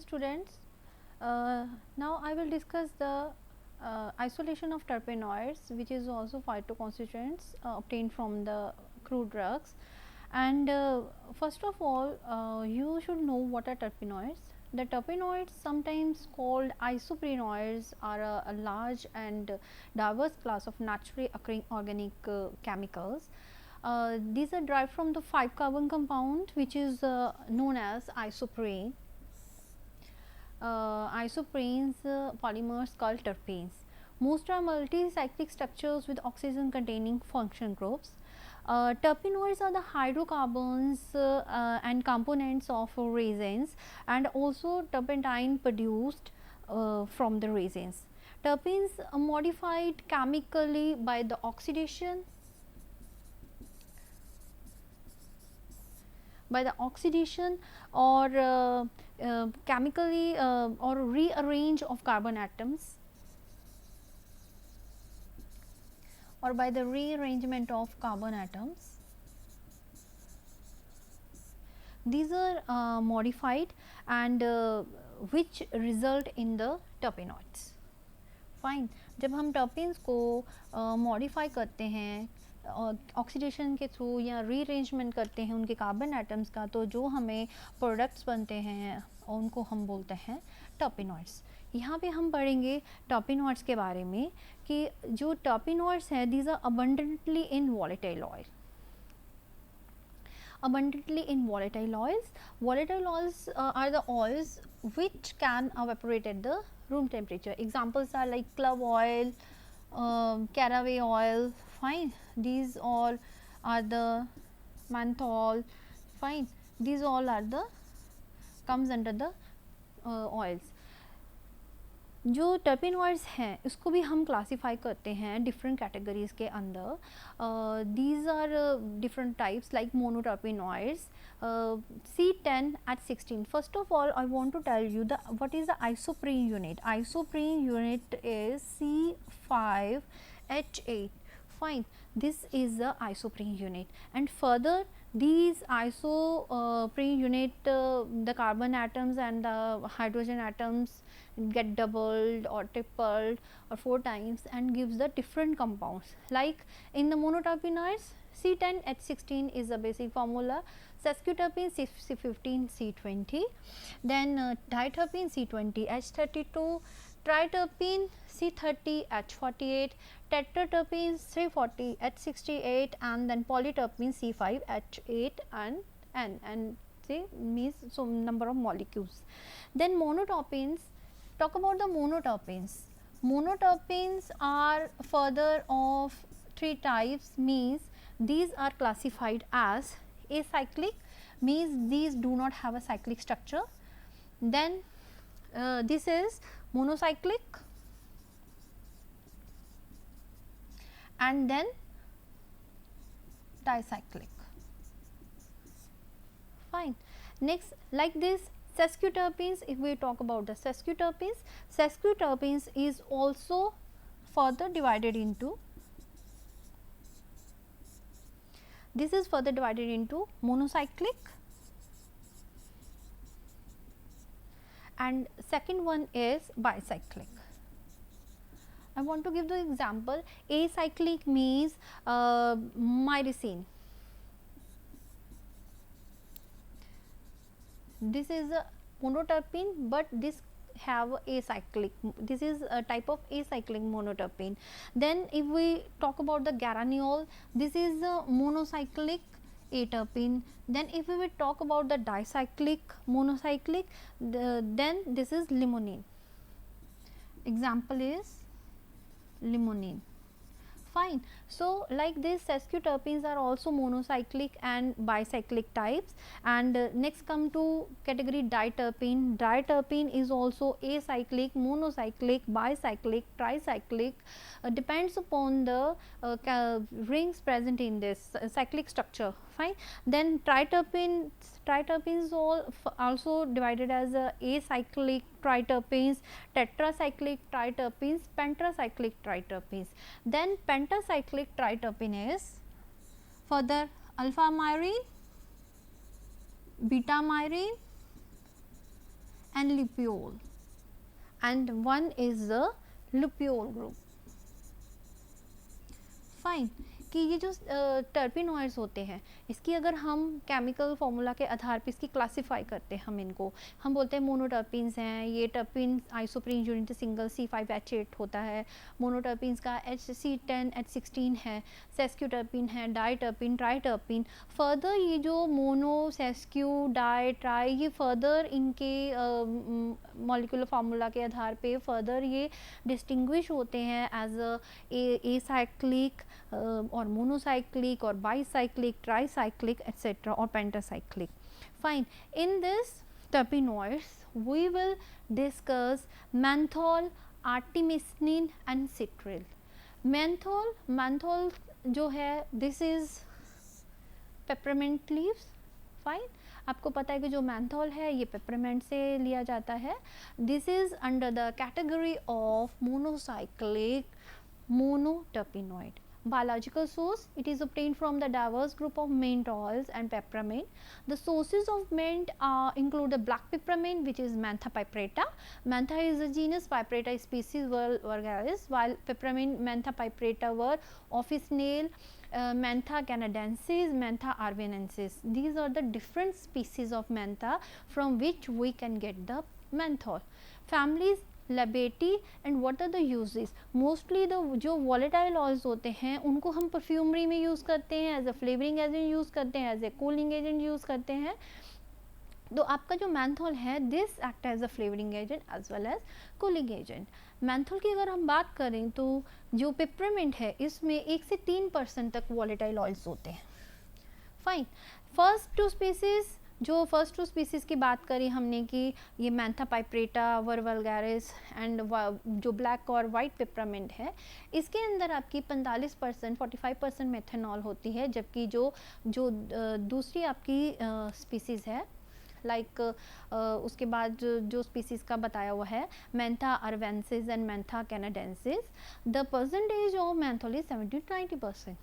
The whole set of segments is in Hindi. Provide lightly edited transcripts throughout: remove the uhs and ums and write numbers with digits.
Students, now I will discuss the isolation of terpenoids, which is also phytoconstituents obtained from the crude drugs. And first of all, you should know what are terpenoids. The terpenoids, sometimes called isoprenoids, are a large and diverse class of naturally occurring organic chemicals. These are derived from the 5 carbon compound, which is known as isoprene. Isoprenes polymers called terpenes. Most are multi-cyclic structures with oxygen containing function groups. Terpenoids are the hydrocarbons and components of resins, and also turpentine produced from the resins. Terpenes are modified chemically by the oxidation or chemically or rearrange of carbon atoms, or by the rearrangement of carbon atoms. These are modified and which result in the terpenoids. Fine, जब हम टर्पेन्स को मॉडिफाई करते हैं ऑक्सीडेशन के थ्रू या रीअरेंजमेंट करते हैं उनके कार्बन एटम्स का, तो जो हमें प्रोडक्ट्स बनते हैं उनको हम बोलते हैं टर्पेनॉइड्स. यहाँ पे हम पढ़ेंगे टर्पेनॉइड्स के बारे में कि जो टर्पेनॉइड्स हैं these are abundantly in volatile oil. Abundantly in volatile oils. Volatile oils are the oils which can evaporate at the room temperature. Examples are like clove oil, caraway oil. Fine, these all are the menthol. Fine, these all are the comes under the oils. जो टर्पेनॉइड्स हैं इसको भी हम क्लासीफाई करते हैं डिफरेंट कैटेगरीज के अंदर. These are different types like monoterpenoids. C10 at 16. First of all, I want to tell you what is the isoprene unit. Isoprene unit is C5H8. Fine, this is the isoprene unit, and further these isoprene unit, the carbon atoms and the hydrogen atoms get doubled or tripled or 4 times and gives the different compounds. Like in the monoterpenoids, C10H16 is the basic formula, sesquiterpene C15 C20, then diterpene C20H32, triterpene C30 H48, tetraterpene C40 H68, and then polyterpene C5 H8 and N, and say means some number of molecules. Then monoterpenes, talk about the monoterpenes. Monoterpenes are further of 3 types, means these are classified as acyclic, means these do not have a cyclic structure. Then this is monocyclic, and then dicyclic. Fine. Next, like this sesquiterpenes, if we talk about the sesquiterpenes is also further divided into, this is further divided into monocyclic, and second one is bicyclic. I want to give the example. Acyclic means myrcene. This is a monoterpene, but this have acyclic. This is a type of acyclic monoterpene. Then if we talk about the geraniol, this is a monocyclic aterpene. Then if we will talk about the dicyclic monocyclic, then this is limonene. Example is limonene. Fine. So, like this sesquiterpenes are also monocyclic and bicyclic types, and next come to category diterpene. Diterpene is also acyclic, monocyclic, bicyclic, tricyclic, depends upon the rings present in this cyclic structure. fine. Then triterpenes also divided as acyclic triterpenes, tetracyclic triterpenes, pentacyclic triterpenes. Then pentacyclic triterpene is further alpha myrine, beta myrine and lupeole, and one is the lupeole group. Fine कि ये जो टर्पिनॉइड्स होते हैं, इसकी अगर हम केमिकल फार्मूला के आधार पर इसकी क्लासिफाई करते हैं, हम बोलते हैं मोनोटर्पिन्स हैं, ये टर्पिन आइसोप्रीन यूनिट सिंगल C5H8 होता है, मोनोटर्पिन्स का HC10H16 है, सेस्क्यूटर्पिन है, डाइटर्पिन, ट्राइटर्पिन। फर्दर ये जो मोनो, सेस्क्यू, डाई, ट्राई, ये फर्दर इनके मॉलिक्यूलर फार्मूला के आधार पे फर्दर ये डिस्टिंग्विश होते हैं एज ए साइक्लिक और मोनोसाइक्लिक और बाईसाइक्लिक, ट्राईसाइक्लिक एट्सेट्रा और pentacyclic. Fine. In this terpenoids we will discuss menthol, artemisinin and citral. menthol जो है this is peppermint leaves. Fine. आपको पता है कि जो menthol है ये peppermint से लिया जाता है. This is under the category of monocyclic monoterpenoid. Biological source, it is obtained from the diverse group of menthols and peppermint. The sources of mint include the black peppermint, which is Mentha piperata. Mentha is a genus, piperata species vulgaris, while peppermint Mentha piperata were officinale, Mentha canadensis, Mentha arvenensis. These are the different species of mentha from which we can get the menthol. Families Labiatae and what are the uses. Mostly the जो वॉलेटाइल ऑयल्स होते हैं उनको हम परफ्यूमरी में यूज़ करते हैं, as a flavouring agent use करते हैं, as a cooling agent use करते हैं. तो आपका जो मैंथोल है this act as a flavouring agent as well as cooling agent. Menthol की अगर हम बात करें तो जो पेपरमिंट है इसमें 1 से 3% तक वॉलेटाइल ऑयल्स होते हैं. फाइन. फर्स्ट टू स्पीसीज़ की बात करी हमने कि ये मैंथा पाइपरेटा, वर वल्गैरिस एंड जो ब्लैक और वाइट पेपरमिंट है, इसके अंदर आपकी 45% 45% मेथनॉल होती है, जबकि जो दूसरी आपकी स्पीसीज़ है लाइक उसके बाद जो स्पीसीज़ का बताया हुआ है mentha arvensis and mentha canadensis, the percentage of menthol is 70 to 90%.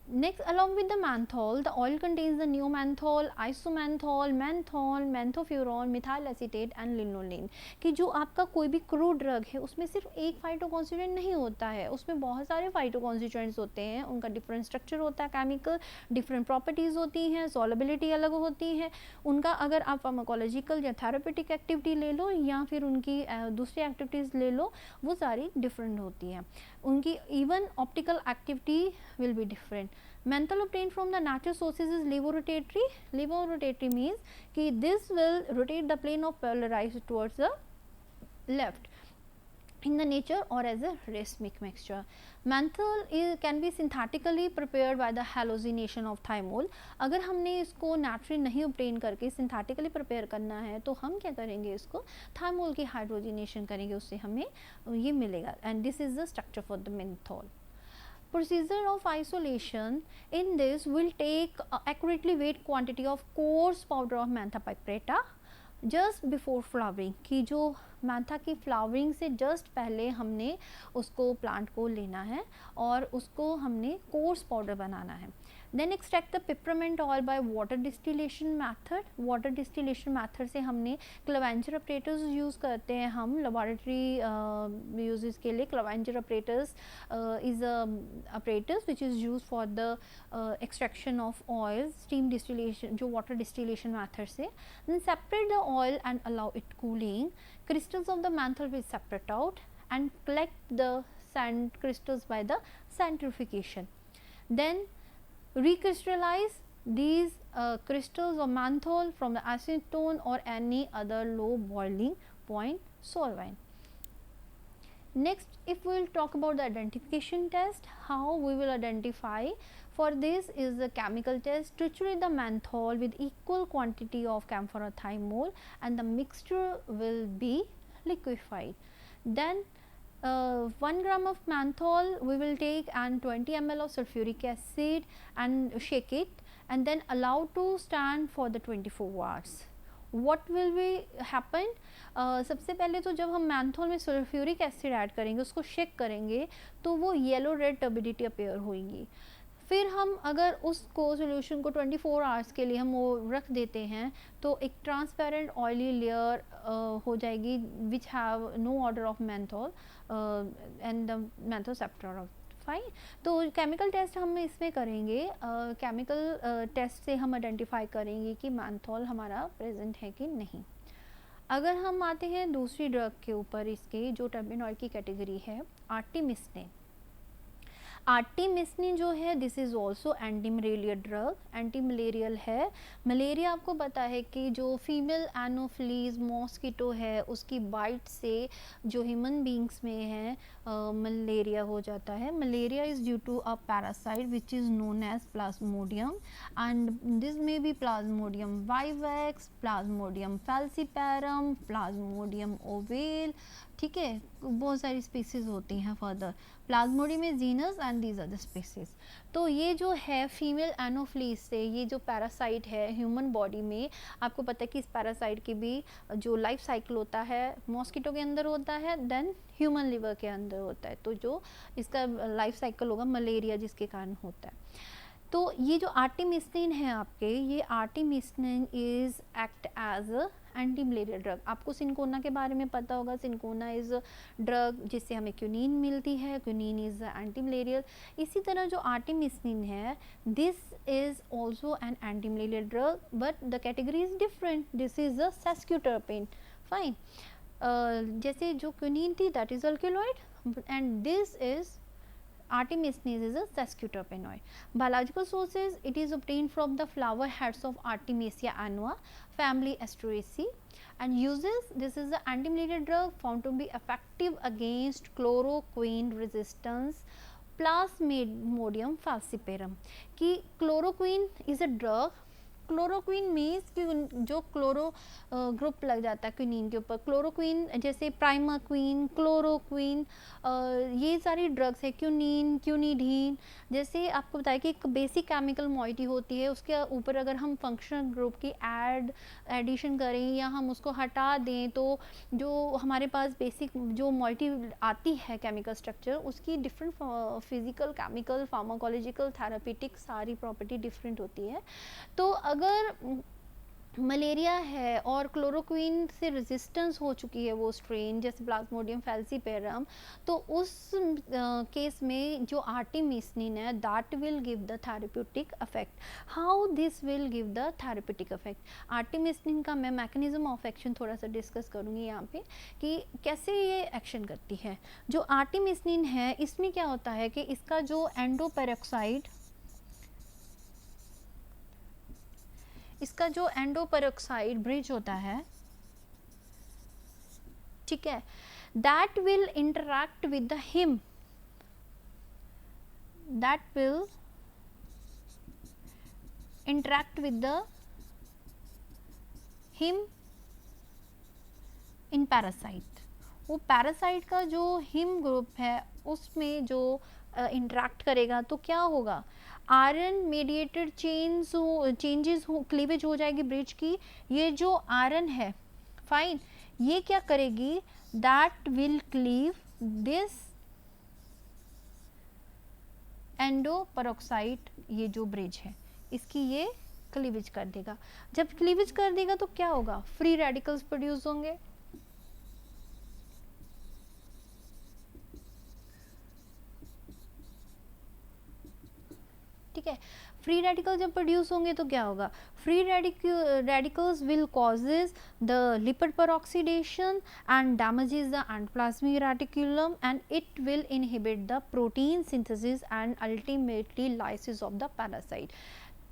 Next, along with the menthol, the oil contains the neomenthol, isomenthol, menthol, menthofuron, methyl acetate and linolene. कि जो आपका कोई भी क्रूड ड्रग है उसमें सिर्फ एक फाइटोकॉन्स्टिट्यूएंट नहीं होता है, उसमें बहुत सारे फाइटोकॉन्स्टिट्यूएंट्स होते हैं, उनका डिफरेंट स्ट्रक्चर होता है, केमिकल डिफरेंट प्रॉपर्टीज़ होती हैं, सॉलेबिलिटी अलग होती है उनका. अगर आप फार्माकोलॉजिकल या थेरापेटिक एक्टिविटी ले लो या फिर उनकी दूसरी एक्टिविटीज़ ले लो, वो सारी डिफरेंट होती हैं. उनकी even optical activity will be different. Menthol obtained from the natural sources is levorotatory. Levorotatory means कि this will rotate the plane of polarized towards the left in the nature or as a racemic mixture. Menthol can be synthetically prepared by the halogenation of thymol. अगर हमने इसको naturally नहीं obtain करके synthetically prepare करना है तो हम क्या करेंगे, इसको thymol की hydrogenation करेंगे, उससे हमें ये मिलेगा. And this is the structure for the menthol. Procedure of isolation in this will take accurately weighed quantity of coarse powder of Mentha piperata just before flowering. कि जो मैंथा की फ्लावरिंग से जस्ट पहले हमने उसको प्लांट को लेना है और उसको हमने कोर्स पाउडर बनाना है. Then extract the peppermint oil by water distillation method. Water distillation method से हमने क्लेवेंजर अपरेटर्स यूज़ करते हैं हम लेबोरेटरी यूजेस के लिए. Clevenger apparatus is apparatus which is use for the extraction of oil, steam distillation जो वाटर डिस्टिलेशन मैथड से. Then separate the oil and allow it cooling. Crystals of the menthol will separate out and collect the sand crystals by the centrifugation. Then recrystallize these crystals of menthol from the acetone or any other low boiling point solvent. Next, if we will talk about the identification test, how we will identify. For this is the chemical test. Triturate the menthol with equal quantity of camphor thymol and the mixture will be liquefied. Then 1 gram of menthol we will take and 20 ml of sulfuric acid and shake it and then allowed to stand for the 24 hours. What will be happen? सबसे पहले तो जब हम मैंथोल में सल्फ्यूरिक एसिड ऐड करेंगे, उसको शेक करेंगे, तो वो येलो रेड टर्बिडिटी अपेयर होगी. फिर हम अगर उसको सोल्यूशन को 24 आवर्स के लिए हम वो रख देते हैं, तो एक ट्रांसपेरेंट ऑयली लेयर हो जाएगी which have no order of menthol and the menthoceptor. Fine. तो केमिकल टेस्ट हम इसमें करेंगे. केमिकल टेस्ट से हम आइडेंटिफाई करेंगे कि मैंथोल हमारा प्रेजेंट है कि नहीं. अगर हम आते हैं दूसरी ड्रग के ऊपर, इसके जो टर्पेनॉइड की कैटेगरी है, आर्टिमिस्टिन. आर्टिमिस्टिन जो है, this is also anti malarial drug. Anti malarial है. मलेरिया आपको पता है कि जो फीमेल एनोफिलीज मॉस्किटो है, उसकी बाइट से जो ह्यूमन बींग्स में है मलेरिया हो जाता है. Malaria is due to a parasite which is known as plasmodium, and this may be plasmodium vivax, plasmodium falciparum, plasmodium ovale. ठीक है, बहुत सारी स्पीसीज होती हैं. फर्दर प्लाज्मोडियम में genus and these are the species. तो ये जो है फीमेल एनोफ्लीज से, ये जो पैरासाइट है ह्यूमन बॉडी में, आपको पता है कि इस पैरासाइट की भी जो लाइफ साइकिल होता है मॉस्किटो के अंदर होता है, देन ह्यूमन लिवर के अंदर होता है. तो जो इसका लाइफ साइकिल होगा मलेरिया जिसके कारण होता है. तो ये जो आर्टिमिस्टिन है आपके, ये artemisinin is act as a anti malaria drug. आपको सिनकोना के बारे में पता होगा. सिनकोना इज़ ड्रग जिससे हमें क्यूनिन मिलती है. Quinine is anti malarial. इसी तरह जो आर्टिमिस्टिन है, this is also an anti malarial drug, but the category is different. This is a sesquiterpene. Fine. जैसे जो क्यूनिन थी that is alkaloid, and this is artemisinin is a sesquiterpenoid. Biological sources, it is obtained from the flower heads of Artemisia annua, family Asteraceae, and uses, this is the anti-malaria drug found to be effective against chloroquine resistance Plasmodium falciparum. कि chloroquine is a drug. Chloroquine means कि जो क्लोरो ग्रुप लग जाता है क्विनीन के ऊपर. क्लोरोक्विन जैसे प्राइमाक्विन, क्लोरोक्विन, ये सारी ड्रग्स है. क्यूनिन, क्यूनिडीन, जैसे आपको बताया कि एक बेसिक केमिकल मॉइटी होती है, उसके ऊपर अगर हम फंक्शनल ग्रुप की एडिशन करें या हम उसको हटा दें, तो जो हमारे पास बेसिक जो मॉइटी आती है केमिकल स्ट्रक्चर, उसकी different physical, chemical, pharmacological, therapeutic सारी प्रॉपर्टी डिफरेंट होती है. तो अगर मलेरिया है और क्लोरोक्विन से रेजिस्टेंस हो चुकी है वो स्ट्रेन, जैसे प्लाज्मोडियम फैल्सीपेरम, तो उस केस में जो आर्टिमिस्टिन है that will give the therapeutic effect. How this will give the therapeutic effect? Artemisinin का मैं मैकेनिज्म ऑफ एक्शन थोड़ा सा डिस्कस करूँगी यहाँ पे कि कैसे ये एक्शन करती है. जो आर्टिमिस्टिन है, इसमें क्या होता है कि इसका जो एंडोपेरोक्साइड, इसका जो एंडोपेरोक्साइड ब्रिज होता है, ठीक है, that will interact with the him, that will interact with the him in parasite. वो पैरासाइट का जो हिम ग्रुप है उसमें जो इंटरैक्ट करेगा, तो क्या होगा? आयरन मेडिएटेड चेंजेस हो, क्लीवेज हो जाएगी ब्रिज की. ये जो आयरन है, फाइन, ये क्या करेगी? दैट विल क्लीव दिस एंडोपेरोक्साइड, ये जो ब्रिज है इसकी ये क्लीवेज कर देगा. जब क्लीवेज कर देगा तो क्या होगा? फ्री रेडिकल्स प्रोड्यूस होंगे. ठीक है, फ्री रेडिकल जब प्रोड्यूस होंगे तो क्या होगा? Free radicals will causes the lipid peroxidation and damages the endoplasmic reticulum, and it will inhibit the protein synthesis and ultimately lysis of the parasite.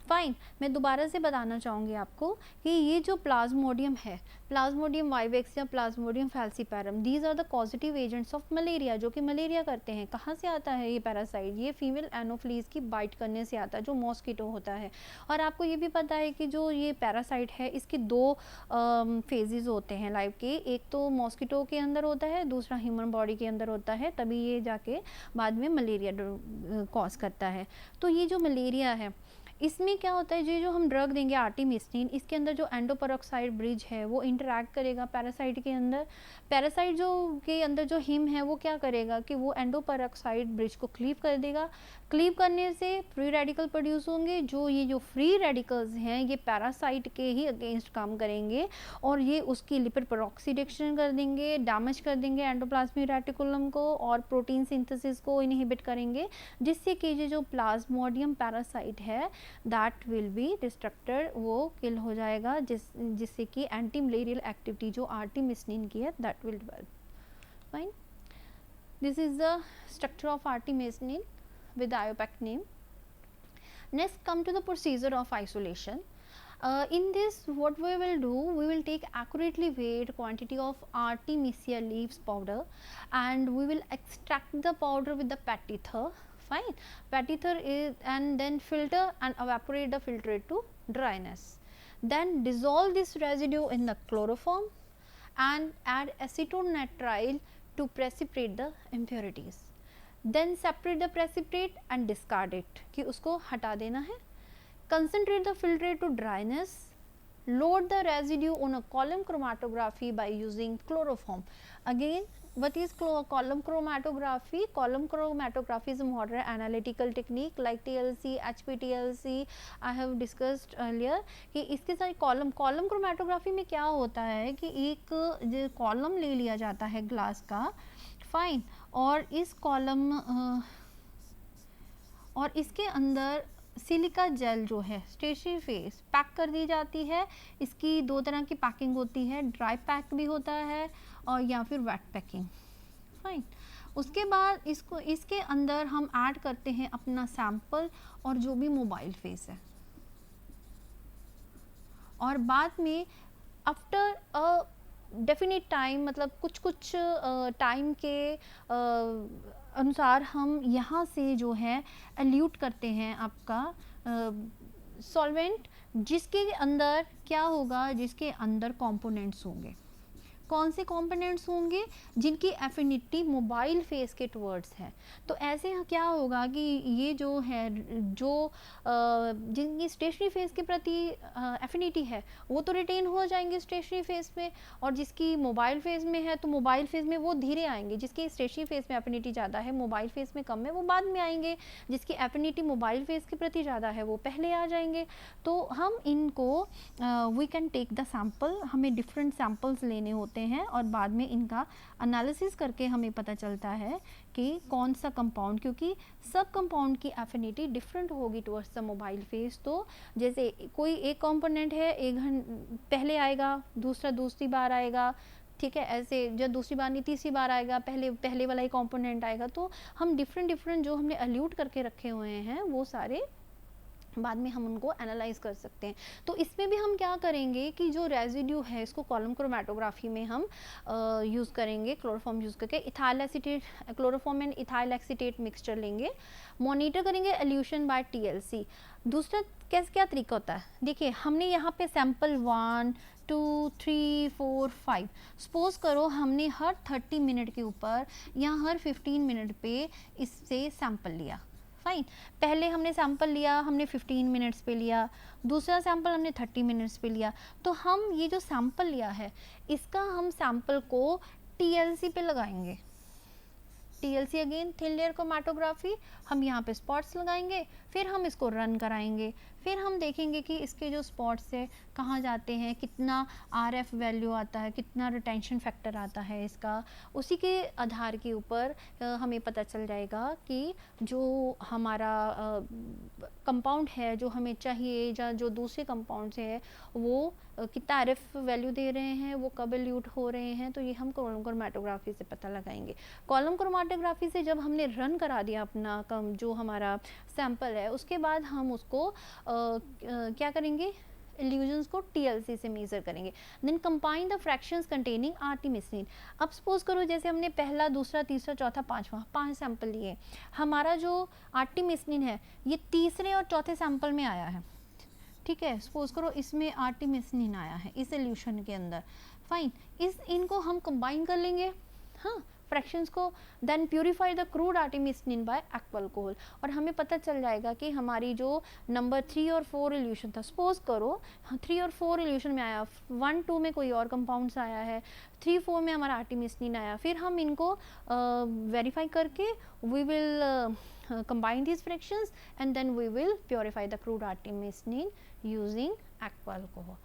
Fine. मैं दोबारा से बताना चाहूँगी आपको कि ये जो प्लाज्मोडियम है, प्लाज्मोडियम वाइवेक्स या plasmodium falciparum, these are the causative agents of malaria, जो कि मलेरिया करते हैं. कहाँ से आता है ये पैरासाइट? ये फीमेल एनोफ्लीज की बाइट करने से आता है, जो मॉस्किटो होता है. और आपको ये भी पता है कि जो ये पैरासाइट है इसके दो फेजेस होते हैं लाइफ के. एक तो मॉस्किटो के अंदर होता है, दूसरा ह्यूमन बॉडी के अंदर होता है, तभी ये जाके बाद में मलेरिया कॉज करता है. तो ये जो मलेरिया है, इसमें क्या होता है, ये जो हम ड्रग देंगे आर्टिमिस्टिन, इसके अंदर जो एंडोपेरोक्साइड ब्रिज है वो इंटरैक्ट करेगा पैरासाइट के अंदर। पैरासाइट जो के अंदर जो हिम है वो क्या करेगा कि वो एंडोपेरोक्साइड ब्रिज को क्लीव कर देगा। क्लीव करने से फ्री रेडिकल प्रोड्यूस होंगे, जो फ्री रेडिकल्स हैं ये पैरासाइट के ही अगेंस्ट काम करेंगे और ये उसकी लिपिड पेरोक्सीडेशन कर देंगे, डैमेज कर देंगे एंडोप्लाज्मिक रेटिकुलम को और प्रोटीन सिंथेसिस को इनहिबिट करेंगे, जिससे कि ये जो प्लाज्मोडियम पैरासाइट है दैट विल बी डिस्ट्रक्टेड, वो किल हो जाएगा, जिससे कि एंटी मलेरियल एक्टिविटी जो आर्टिमिस्टिन की है that will develop. Fine, this is the structure of artemisinin with IUPAC name. Next, come to the procedure of isolation. In this, what we will do, we will take accurately weighed quantity of Artemisia leaves powder and we will extract the powder with the pet ether. Fine, pet ether is, and then filter and evaporate the filtrate to dryness. Then dissolve this residue in the chloroform and add acetonitrile to precipitate the impurities. Then separate the precipitate and discard it, कि उसको हटा देना है. Concentrate the filtrate to dryness. Load the residue on a column chromatography by using chloroform. Again, what is column chromatography? Column chromatography is a modern analytical technique like TLC, HPTLC I have discussed earlier. कि इसके साथ column chromatography में क्या होता है कि एक column ले लिया जाता है ग्लास का, फाइन, और इस कॉलम और इसके अंदर सिलिका जेल जो है स्टेशनरी फेस पैक कर दी जाती है. इसकी दो तरह की पैकिंग होती है, ड्राई पैक भी होता है और या फिर वेट पैकिंग. फाइन, उसके बाद इसके अंदर हम ऐड करते हैं अपना सैंपल और जो भी मोबाइल फेस है, और बाद में आफ्टर अ डेफिनेट टाइम, मतलब कुछ टाइम के अनुसार हम यहाँ से जो है एल्यूट करते हैं आपका सॉल्वेंट, जिसके अंदर क्या होगा, जिसके अंदर कंपोनेंट्स होंगे. कौन से कंपोनेंट्स होंगे? जिनकी एफिनिटी मोबाइल फेस के टुवर्ड्स है. तो ऐसे क्या होगा कि ये जो है जो जिनकी स्टेशनरी फेस के प्रति एफिनिटी है वो तो रिटेन हो जाएंगे स्टेशनरी फेस में, और जिसकी मोबाइल फेस में है तो मोबाइल फेस में वो धीरे आएंगे. जिसकी स्टेशनरी फेस में एफिनिटी ज़्यादा है, मोबाइल फेस में कम है, वो बाद में आएंगे. जिसकी एफिनिटी मोबाइल फेस के प्रति ज़्यादा है वो पहले आ जाएंगे. तो हम इनको we can take the sample, हमें डिफरेंट सैम्पल्स लेने होते हैं और बाद में इनका एनालिसिस करके हमें पता चलता है कि कौन सा कंपाउंड, क्योंकि सब कंपाउंड की एफिनिटी डिफरेंट होगी टुवर्ड्स द मोबाइल फेस. तो जैसे कोई एक कंपोनेंट है एक पहले आएगा, दूसरा दूसरी बार आएगा, ठीक है, ऐसे जब दूसरी बार नहीं तीसरी बार आएगा पहले वाला ही कंपोनेंट आएगा. तो हम डिफरेंट जो हमने एल्यूट करके रखे हुए हैं वो सारे बाद में हम उनको एनालाइज कर सकते हैं. तो इसमें भी हम क्या करेंगे कि जो रेजिड्यू है इसको कॉलम क्रोमेटोग्राफी में हम यूज़ करेंगे, क्लोरोफॉर्म यूज़ करके ethyl acetate, chloroform and ethyl acetate mixture लेंगे, मॉनिटर करेंगे एल्यूशन बाय टीएलसी. दूसरा क्या तरीका होता है, देखिए हमने यहाँ पे सैंपल 1 2 3 4 5 सपोज करो हमने हर 30 मिनट के ऊपर या हर 15 मिनट पे इससे सैंपल लिया. फाइन, पहले हमने सैंपल लिया, हमने 15 मिनट्स पे लिया, दूसरा सैंपल हमने 30 मिनट्स पे लिया. तो हम ये जो सैंपल लिया है इसका हम सैंपल को टीएलसी पे लगाएंगे. TLC again thin layer chromatography, हम यहाँ पे स्पॉट्स लगाएंगे, फिर हम इसको रन कराएंगे, फिर हम देखेंगे कि इसके जो स्पॉट्स है कहाँ जाते हैं, कितना आरएफ वैल्यू आता है, कितना रिटेंशन फैक्टर आता है इसका. उसी के आधार के ऊपर हमें पता चल जाएगा कि जो हमारा कंपाउंड है जो हमें चाहिए या जो दूसरे कंपाउंड से है वो कितना आरएफ वैल्यू दे रहे हैं, वो कब एल्यूट हो रहे हैं. तो ये हम कॉलम क्रोमैटोग्राफी से पता लगाएंगे. कॉलम क्रोमैटोग्राफी से जब हमने रन करा दिया अपना जो हमारा सैंपल है उसके बाद हम उसको क्या करेंगे, इल्यूजन्स को टीएलसी से मेजर करेंगे. Then combine the fractions containing artemisinin. अब सपोज करो जैसे हमने पहला, दूसरा, तीसरा, चौथा, पांचवा 5 सैंपल लिए, हमारा जो आर्टिमिसिन है ये तीसरे और चौथे सैंपल में आया है. ठीक है, सपोज करो इसमें आर्टिमिसिन आया है इस इल्यूशन के अंदर. फाइन, इनको हम कंबाइन कर लेंगे. हाँ, फ्रैक्शंस को then purify the crude artemisinin by aqua alcohol, और हमें पता चल जाएगा कि हमारी जो नंबर 3 और 4 रिल्यूशन था, सपोज करो 3 और 4 रिल्यूशन में आया, 1 2 में कोई और कंपाउंड्स आया है, 3 4 में हमारा आर्टिमिस्टिन आया, फिर हम इनको वेरीफाई करके we will combine these fractions and then we will purify the crude artemisinin using aqua alcohol.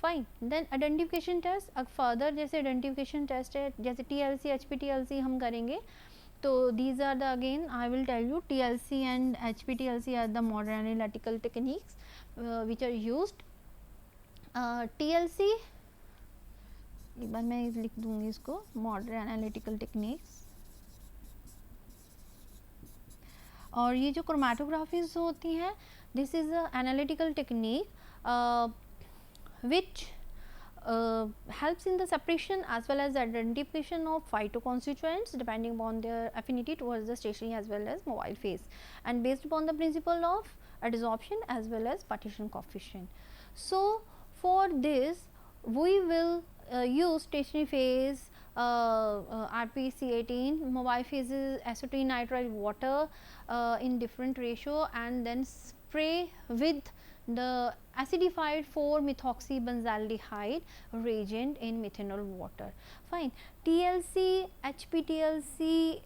Fine. Then identification test, अब further जैसे identification test है, जैसे TLC HPTLC हम करेंगे, तो these are the, again I will tell you, TLC and HPTLC are the modern analytical techniques which are used. TLC एक बार मैं लिख दूंगी इसको, modern analytical techniques, और ये जो क्रोमेटोग्राफीज होती हैं, this is a analytical technique which helps in the separation as well as identification of phytoconstituents depending upon their affinity towards the stationary as well as mobile phase, and based upon the principle of adsorption as well as partition coefficient. So for this we will use stationary phase RPC18, mobile phase is acetonitrile water in different ratio, and then spray with the acidified 4-methoxybenzaldehyde reagent in methanol water. Fine. TLC, HPTLC,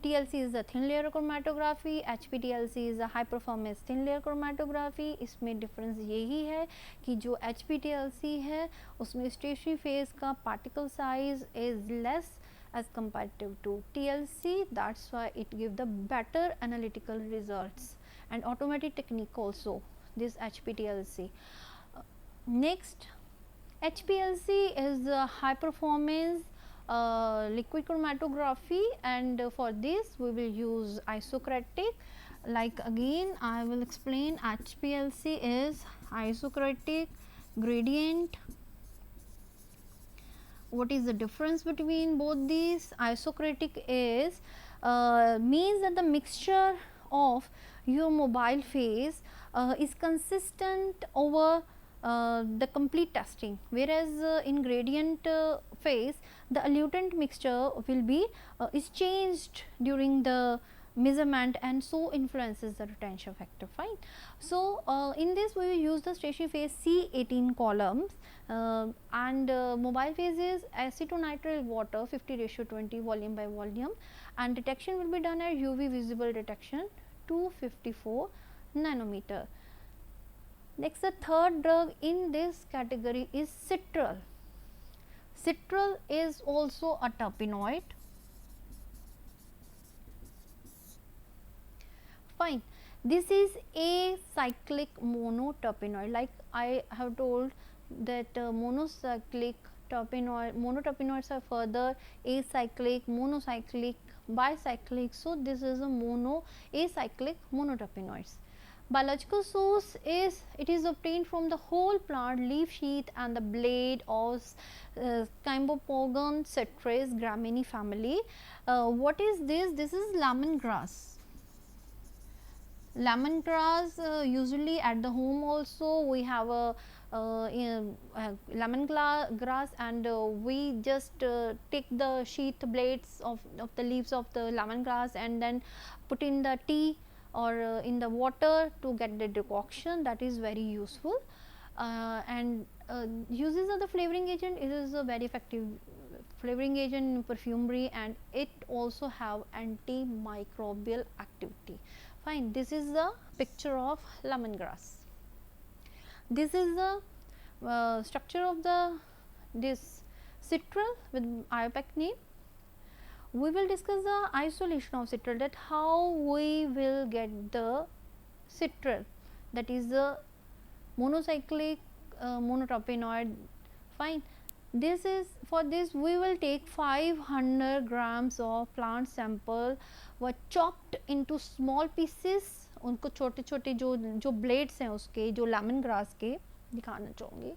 TLC is a thin layer chromatography, HPTLC is a high performance thin layer chromatography. इसमें डिफरेंस यही है कि जो HPTLC है उसमें स्टेशनरी फेज का particle size is less as compared to TLC, that's why it give the better analytical results and automatic technique also, this HPTLC. Next, HPLC is a high performance liquid chromatography, and for this we will use isocratic. Like again I will explain, HPLC is isocratic gradient. What is the difference between both these? Isocratic is means that the mixture of your mobile phase is consistent over the complete testing, whereas in gradient phase the elutant mixture will be is changed during the measurement and so influences the retention factor. Fine. So in this we will use the stationary phase C18 columns, and mobile phase is acetonitrile water 50:20 volume by volume, and detection will be done at UV visible detection 254 nanometer. Next, the third drug in this category is citral. Citral is also a terpenoid. Fine. This is acyclic monoterpenoid. Like I have told that monocyclic terpenoid, monoterpenoids are further acyclic, monocyclic, bicyclic. So this is a acyclic monoterpenoids. Biological source is, it is obtained from the whole plant leaf sheath and the blade of Cymbopogon citrus Gramineae family. What is this? This is lemongrass. Lemongrass, usually at the home also we have a lemongrass, and we just take the sheath blades of the leaves of the lemongrass and then put in the tea or in the water to get the decoction. That is very useful, and uses of the flavoring agent, it is a very effective flavoring agent in perfumery, and it also have antimicrobial activity. Fine. This is the picture of lemongrass. This is the structure of this citral with IUPAC name. We will discuss the isolation of citral, that how we will get the citral, that is the monocyclic monoterpenoid. Fine. This is, for this we will take 500 grams of plant sample, were chopped into small pieces. उनको छोटे छोटे जो ब्लेड्स हैं उसके, जो लेमन ग्रास के दिखाना चाहूँगी,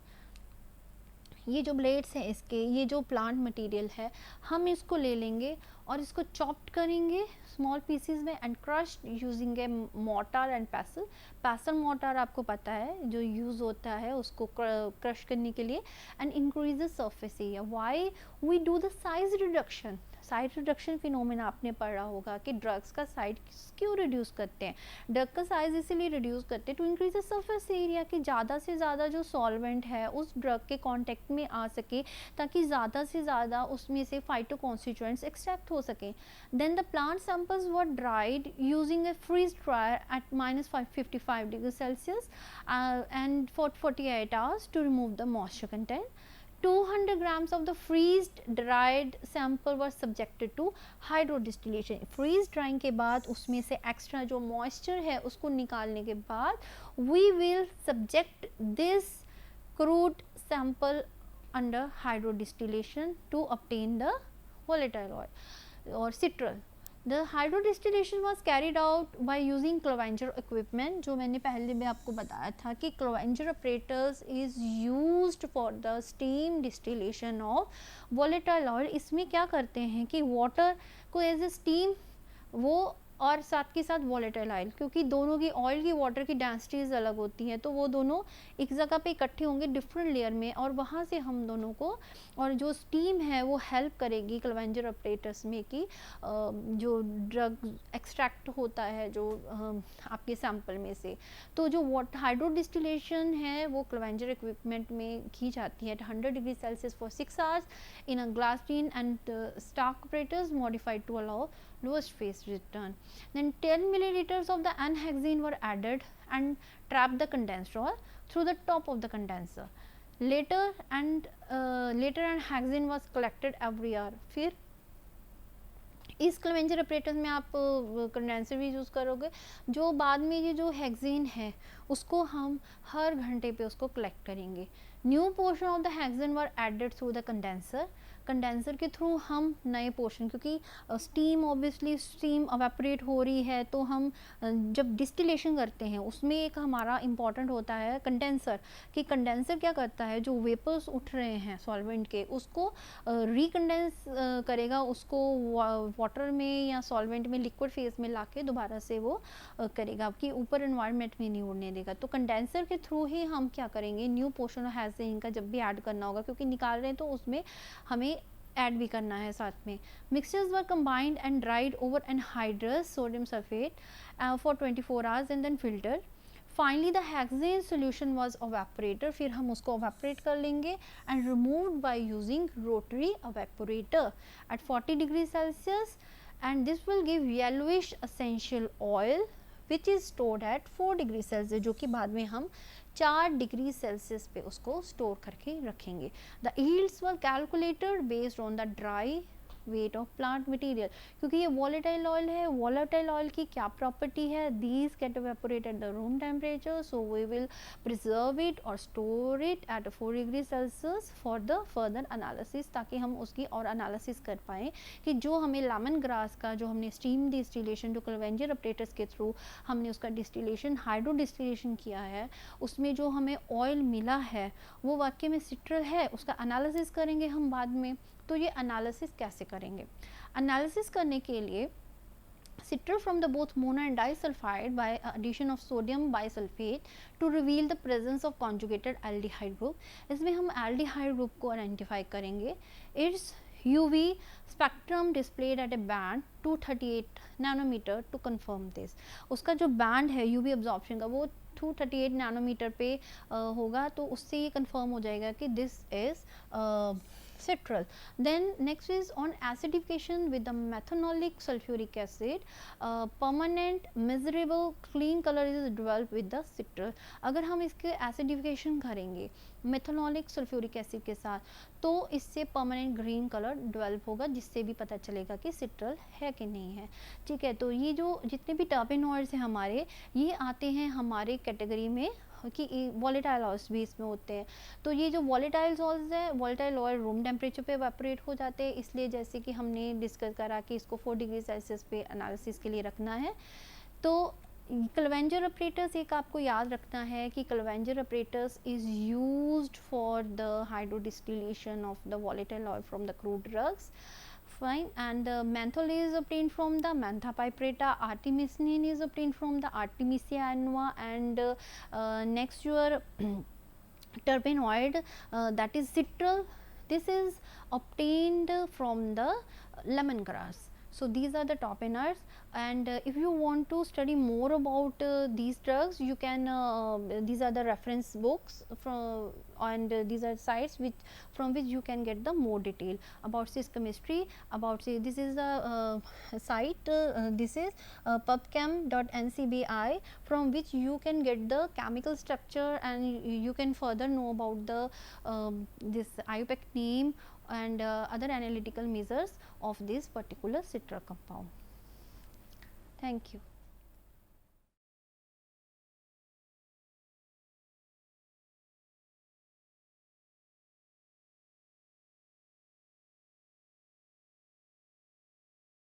ये जो ब्लेड्स हैं इसके, ये जो प्लांट मटेरियल है हम इसको ले लेंगे और इसको चॉप्ड करेंगे स्मॉल पीसेस में and crushed using A mortar and पैसल. पैसल मोर्टार आपको पता है जो यूज़ होता है उसको क्रश करने के लिए, and increase the surface area. Why we do the size reduction. Side reduction phenomena आपने पढ़ा होगा कि ड्रग्स का साइड क्यों रिड्यूस करते हैं, ड्रग का साइज इसीलिए रिड्यूस करते हैं to increase the surface area, कि ज़्यादा से ज़्यादा जो सॉल्वेंट है उस ड्रग के कांटेक्ट में आ सके ताकि ज़्यादा से ज़्यादा उसमें से फाइटो कॉन्स्टिट्यूएंट्स एक्सट्रैक्ट हो सकें. Then the plant samples were dried using a freeze dryer at -555 degree Celsius and for 48 hours to remove the moisture content. 200 grams of the freeze dried sample were subjected to hydrodistillation. freeze drying के बाद उसमें से extra जो moisture है उसको निकालने के बाद we will subject this crude sample under hydrodistillation to obtain the volatile oil or citral. The hydrodistillation was carried out by using Clevenger equipment, जो मैंने पहले भी आपको बताया था कि Clevenger apparatus is used for the steam distillation of volatile oil. इसमें क्या करते हैं कि water को as a steam वो और साथ के साथ वॉलेटाइल ऑयल, क्योंकि दोनों की ऑयल की वाटर की डेंसिटीज़ अलग होती हैं तो वो दोनों एक जगह पे इकट्ठे होंगे डिफरेंट लेयर में और वहाँ से हम दोनों को, और जो स्टीम है वो हेल्प करेगी क्लेवेंजर ऑपरेटर्स में कि जो ड्रग एक्सट्रैक्ट होता है जो आपके सैंपल में से. तो जो हाइड्रो डिस्टिलेशन है वो क्लेवेंजर इक्विपमेंट में की जाती है 100 degree Celsius for 6 hours in a glass tin and stock operators modified to allow lowest phase return. Then 10 milliliters of the N-hexene were added and trapped the condensed oil through the top of the condenser. Later N-hexene was collected every hour. फिर इस क्लेवेंजर ऑपरेटर्स में आप कंडेंसर भी यूज़ करोगे, जो बाद में ये जो हेक्सेन है उसको हम हर घंटे पे उसको कलेक्ट करेंगे. New portion of the hexane were added through the condenser. Condenser के थ्रू हम नए पोर्शन, क्योंकि स्टीम ऑब्वियसली स्टीम अवेपोरेट हो रही है तो हम जब डिस्टिलेशन करते हैं उसमें एक हमारा इम्पॉर्टेंट होता है कंडेंसर, कि कंडेंसर क्या करता है जो वेपर्स उठ रहे हैं सॉल्वेंट के उसको रिकंडेंस करेगा, उसको वाटर में या सॉल्वेंट में लिक्विड फेज में लाके दोबारा से वो करेगा कि ऊपर एनवायरनमेंट में नहीं उड़ने देगा. तो कंडेंसर के थ्रू ही हम क्या करेंगे न्यू पोर्शन ऑफ हेक्सेन का जब भी ऐड करना होगा, क्योंकि निकाल रहे हैं तो उसमें हमें ऐड भी करना है साथ में. Mixtures were combined and dried over anhydrous sodium sulphate for 24 hours and then filter. Finally the hexane solution was evaporated. फिर हम उसको एवेपोरेट कर लेंगे and removed by using rotary evaporator at 40 degree Celsius and this will give yellowish essential oil which is stored at 4 degree Celsius, जो कि बाद में हम 4 डिग्री सेल्सियस पे उसको स्टोर करके रखेंगे. The yields were calculated based on the dry weight of plant material. क्योंकि ये वॉलेटाइल ऑयल है, वॉलेटाइल ऑयल की क्या प्रॉपर्टी है, these get evaporate at the room temperature, so we will preserve it और store it at 4 degree Celsius for the further analysis, ताकि हम उसकी और एनालिसिस कर पाएँ कि जो हमें लेमन ग्रास का जो हमने स्टीम डिस्टिलेशन जो क्लेवेंजर ऑपरेटर्स के थ्रू हमने उसका डिस्टिलेशन हाइड्रो डिस्टिलेशन किया है उसमें जो हमें ऑयल मिला है वो वाकई में सिट्रल है, उसका एनालिसिस करेंगे हम बाद में. तो ये एनालिसिस कैसे करेंगे? एनालिसिस करने के लिए citral from the both mono and disulfide by addition of sodium bisulfate to reveal the presence of conjugated aldehyde group. इसमें हम aldehyde group को identify करेंगे. Its UV spectrum displayed at a band 238 nanometer to confirm this. उसका जो band है UV absorption का वो 238 नैनोमीटर पे होगा, तो उससे ये कंफर्म हो जाएगा कि this is citral. Then next is on acidification with the methanolic sulfuric acid. Permanent measurable clean color is developed with the citral. अगर हम इसके एसिडिफिकेशन करेंगे मेथनॉलिक सल्फ्यूरिक एसिड के साथ तो इससे परमानेंट ग्रीन कलर डेवलप होगा, जिससे भी पता चलेगा कि सिट्रल है कि नहीं है. ठीक है, तो ये जो जितने भी टर्पेनॉइड्स हैं हमारे ये आते हैं हमारे कैटेगरी में कि वॉलेटाइल ऑयल्स भी इसमें होते हैं. तो ये जो वॉलेटाइल ऑयल्स हैं, वॉलेटाइल ऑयल रूम टेम्परेचर पे एवेपोरेट हो जाते हैं, इसलिए जैसे कि हमने डिस्कस करा कि इसको 4 डिग्री सेल्सियस पे एनालिसिस के लिए रखना है. तो क्लेवेंजर ऑपरेटर्स एक आपको याद रखना है कि Clevenger apparatus is used for the hydro distillation of the volatile oil from the crude drugs. Fine, and menthol is obtained from the Mentha piperata, artemisinin is obtained from the Artemisia annua, and next your terpenoid that is citral, This is obtained from the lemongrass. So these are the topiners, and if you want to study more about these drugs, you can these are the reference books from, and these are sites which from which you can get the more detail about cis chemistry, about, say, this is a site, this is pubchem.ncbi, from which you can get the chemical structure, and you can further know about the this IUPAC name and other analytical measures of this particular citra compound. Thank you.